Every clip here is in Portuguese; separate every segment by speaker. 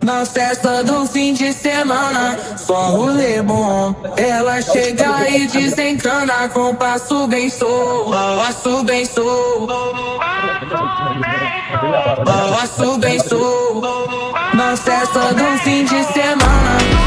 Speaker 1: Na festa do fim de semana, só rolê bom. Ela chega e desencana com passo bem sou, passo bem sou, passo bem sou. Na festa do fim de semana,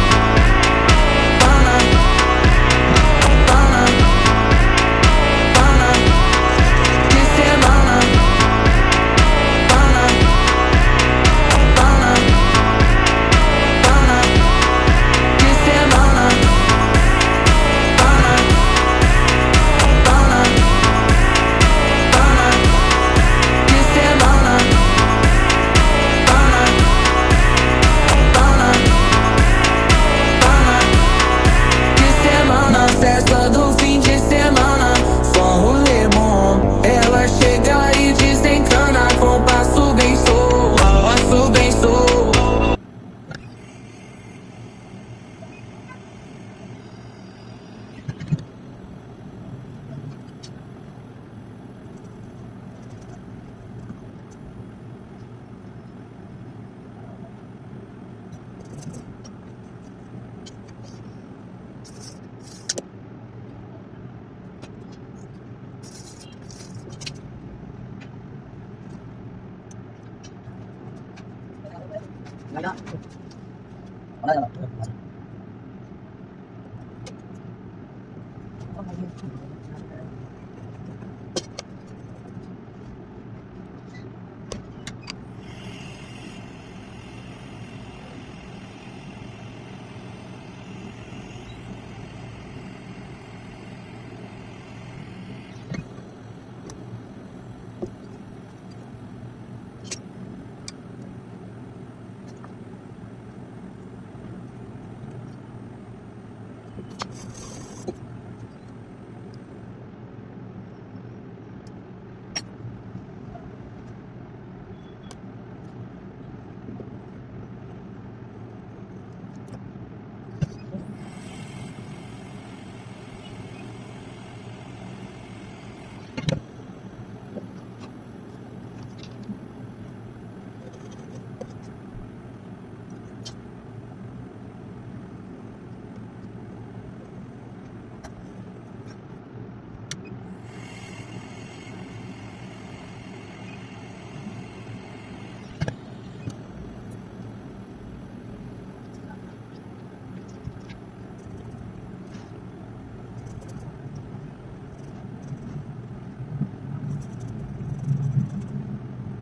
Speaker 1: festa do fim de semana, só rolê bom. Ela chega e desencana com passo bem sou, passo bem sou.
Speaker 2: Mana?